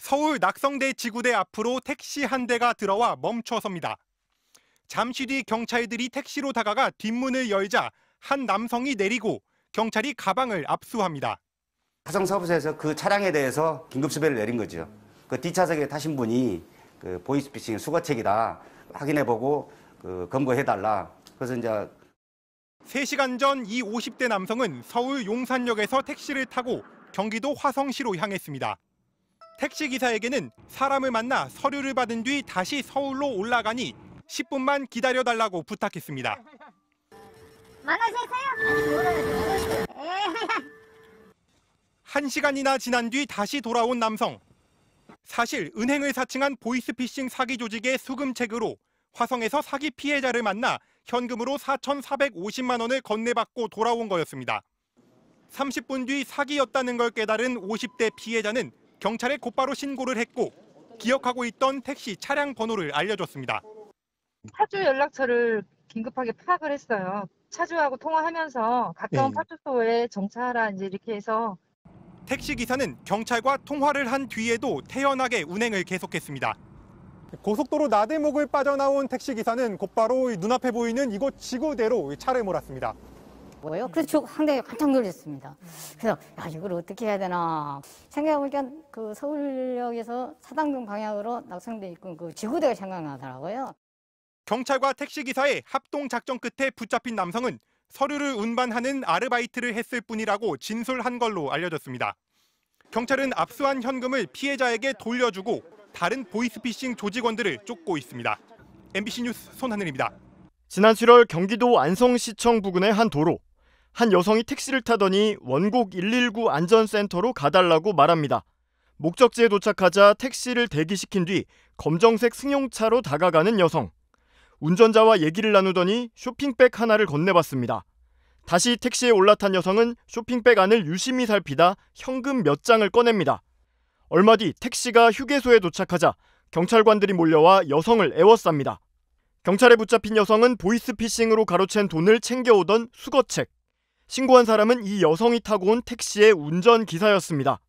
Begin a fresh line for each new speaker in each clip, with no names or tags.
서울 낙성대 지구대 앞으로 택시 한 대가 들어와 멈춰섭니다. 잠시 뒤 경찰들이 택시로 다가가 뒷문을 열자 한 남성이 내리고 경찰이 가방을 압수합니다.
화성서부서에서 그 차량에 대해서 긴급 수배를 내린 거죠. 그 뒷좌석에 타신 분이 그 보이스피싱 수거책이다 확인해보고 검거해달라. 그래서 이제
3시간 전 이 50대 남성은 서울 용산역에서 택시를 타고 경기도 화성시로 향했습니다. 택시기사에게는 사람을 만나 서류를 받은 뒤 다시 서울로 올라가니 10분만 기다려달라고 부탁했습니다.
만나셨어요?
1시간이나 지난 뒤 다시 돌아온 남성. 사실 은행을 사칭한 보이스피싱 사기 조직의 수금책으로 화성에서 사기 피해자를 만나 현금으로 4,450만 원을 건네받고 돌아온 거였습니다. 30분 뒤 사기였다는 걸 깨달은 50대 피해자는 경찰에 곧바로 신고를 했고 기억하고 있던 택시 차량 번호를 알려줬습니다.
파주 연락처를 긴급하게 파악을 했어요. 차주하고 통화하면서 가까운 파주소에 정차하라 이제 이렇게 해서.
택시 기사는 경찰과 통화를 한 뒤에도 태연하게 운행을 계속했습니다. 고속도로 나들목을 빠져나온 택시 기사는 곧바로 눈앞에 보이는 이곳 지구대로 차를 몰았습니다.
뭐요? 그래서 상당히 깜짝 놀랐습니다. 그래서 이걸 어떻게 해야 되나 생각해보니까 그 서울역에서 사당동 방향으로 낙성돼 있고 그 지구대가 생각나더라고요.
경찰과 택시 기사의 합동 작전 끝에 붙잡힌 남성은 서류를 운반하는 아르바이트를 했을 뿐이라고 진술한 걸로 알려졌습니다. 경찰은 압수한 현금을 피해자에게 돌려주고 다른 보이스피싱 조직원들을 쫓고 있습니다. MBC 뉴스 손하늘입니다.
지난 7월 경기도 안성시청 부근의 한 도로. 한 여성이 택시를 타더니 원곡 119 안전센터로 가달라고 말합니다. 목적지에 도착하자 택시를 대기시킨 뒤 검정색 승용차로 다가가는 여성. 운전자와 얘기를 나누더니 쇼핑백 하나를 건네봤습니다. 다시 택시에 올라탄 여성은 쇼핑백 안을 유심히 살피다 현금 몇 장을 꺼냅니다. 얼마 뒤 택시가 휴게소에 도착하자 경찰관들이 몰려와 여성을 에워쌉니다. 경찰에 붙잡힌 여성은 보이스피싱으로 가로챈 돈을 챙겨오던 수거책. 신고한 사람은 이 여성이 타고 온 택시의 운전기사였습니다.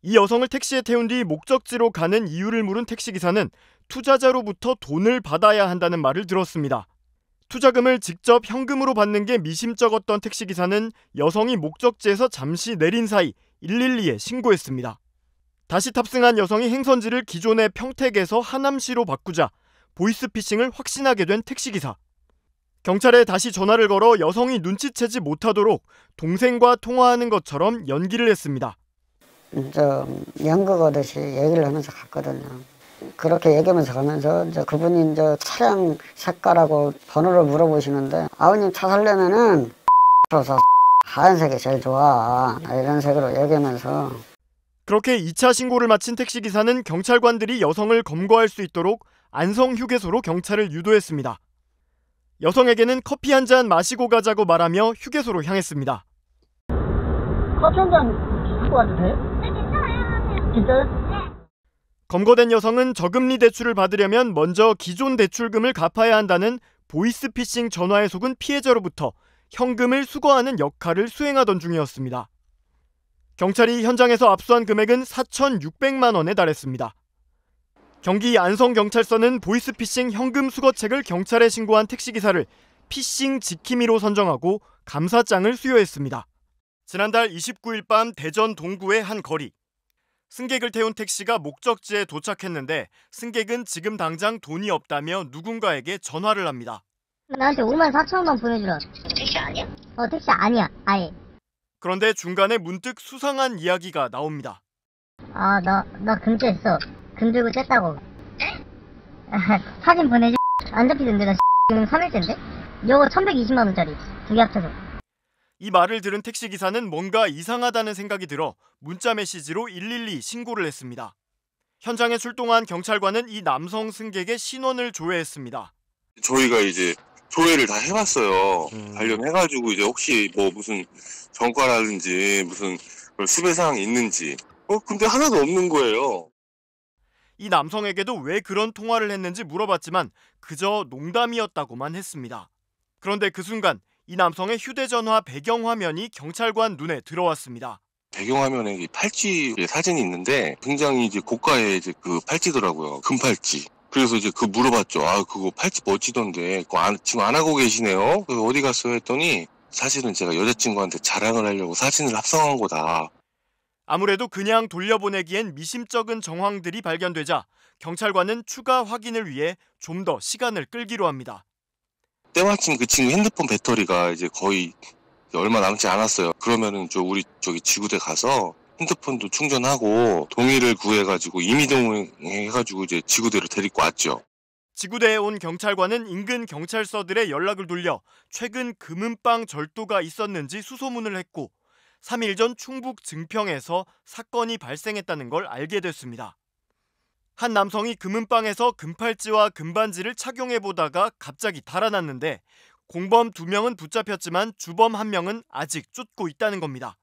이 여성을 택시에 태운 뒤 목적지로 가는 이유를 물은 택시기사는 투자자로부터 돈을 받아야 한다는 말을 들었습니다. 투자금을 직접 현금으로 받는 게 미심쩍었던 택시기사는 여성이 목적지에서 잠시 내린 사이 112에 신고했습니다. 다시 탑승한 여성이 행선지를 기존의 평택에서 하남시로 바꾸자 보이스피싱을 확신하게 된 택시기사. 경찰에 다시 전화를 걸어 여성이 눈치채지 못하도록 동생과 통화하는 것처럼 연기를 했습니다.
연극 오듯이 얘기를 하면서 갔거든요. 그렇게 얘기하면서 가면서 그분이 차량 색깔하고 번호를 물어보시는데 아버님 차 살려면은 하얀색이 제일 좋아 이런 색으로 얘기하면서.
그렇게 2차 신고를 마친 택시기사는 경찰관들이 여성을 검거할 수 있도록 안성휴게소로 경찰을 유도했습니다. 여성에게는 커피 한 잔 마시고 가자고 말하며 휴게소로 향했습니다.
커피 한 잔 갖고 와도 돼요? 네, 괜찮아요. 진짜요?
검거된 여성은 저금리 대출을 받으려면 먼저 기존 대출금을 갚아야 한다는 보이스피싱 전화에 속은 피해자로부터 현금을 수거하는 역할을 수행하던 중이었습니다. 경찰이 현장에서 압수한 금액은 4,600만 원에 달했습니다. 경기 안성경찰서는 보이스피싱 현금 수거책을 경찰에 신고한 택시기사를 피싱 지킴이로 선정하고 감사장을 수여했습니다. 지난달 29일 밤 대전 동구의 한 거리. 승객을 태운 택시가 목적지에 도착했는데 승객은 지금 당장 돈이 없다며 누군가에게 전화를 합니다.
나한테 54,000원 보내주라.
택시 아니야?
택시 아니야, 아예.
그런데 중간에 문득 수상한 이야기가 나옵니다.
나 금지했어. 금 들고 쬐다고. 사진 보내줘. 안 잡히던데 나 지금 3일째인데? 요거 1,120만 원짜리. 두 개 합쳐서.
이 말을 들은 택시기사는 뭔가 이상하다는 생각이 들어 문자 메시지로 112 신고를 했습니다. 현장에 출동한 경찰관은 이 남성 승객의 신원을 조회했습니다.
저희가 이제 조회를 다 해봤어요. 관련해가지고 이제 혹시 뭐 무슨 전과라든지 무슨 수배사항이 있는지. 근데 하나도 없는 거예요.
이 남성에게도 왜 그런 통화를 했는지 물어봤지만 그저 농담이었다고만 했습니다. 그런데 그 순간 이 남성의 휴대전화 배경화면이 경찰관 눈에 들어왔습니다.
배경화면에 이 팔찌 사진이 있는데 굉장히 이제 고가의 이제 그 팔찌더라고요. 금팔찌. 그래서 이제 그 물어봤죠. 아, 그거 팔찌 멋지던데 그거 지금 안 하고 계시네요. 그래서 어디 갔어요 했더니 사실은 제가 여자친구한테 자랑을 하려고 사진을 합성한 거다.
아무래도 그냥 돌려보내기엔 미심쩍은 정황들이 발견되자 경찰관은 추가 확인을 위해 좀 더 시간을 끌기로 합니다.
때마침 그 친구 핸드폰 배터리가 이제 거의 얼마 남지 않았어요. 그러면은 우리 지구대 가서 핸드폰도 충전하고 동의를 구해가지고 임의동행해가지고 이제 지구대로 데리고 왔죠.
지구대에 온 경찰관은 인근 경찰서들의 연락을 돌려 최근 금은방 절도가 있었는지 수소문을 했고 3일 전 충북 증평에서 사건이 발생했다는 걸 알게 됐습니다. 한 남성이 금은방에서 금팔찌와 금반지를 착용해보다가 갑자기 달아났는데 공범 2명은 붙잡혔지만 주범 1명은 아직 쫓고 있다는 겁니다.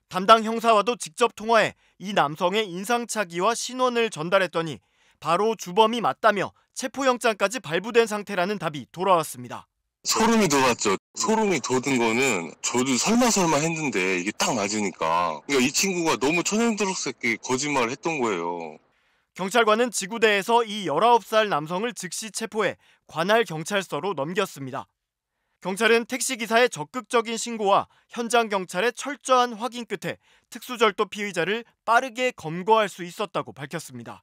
담당 형사와도 직접 통화해 이 남성의 인상착의와 신원을 전달했더니 바로 주범이 맞다며 체포영장까지 발부된 상태라는 답이 돌아왔습니다.
소름이 돋았죠. 소름이 돋은 거는 저도 설마 했는데 이게 딱 맞으니까. 그러니까 이 친구가 너무 천연스럽게 거짓말을 했던 거예요.
경찰관은 지구대에서 이 19살 남성을 즉시 체포해 관할 경찰서로 넘겼습니다. 경찰은 택시기사의 적극적인 신고와 현장 경찰의 철저한 확인 끝에 특수절도 피의자를 빠르게 검거할 수 있었다고 밝혔습니다.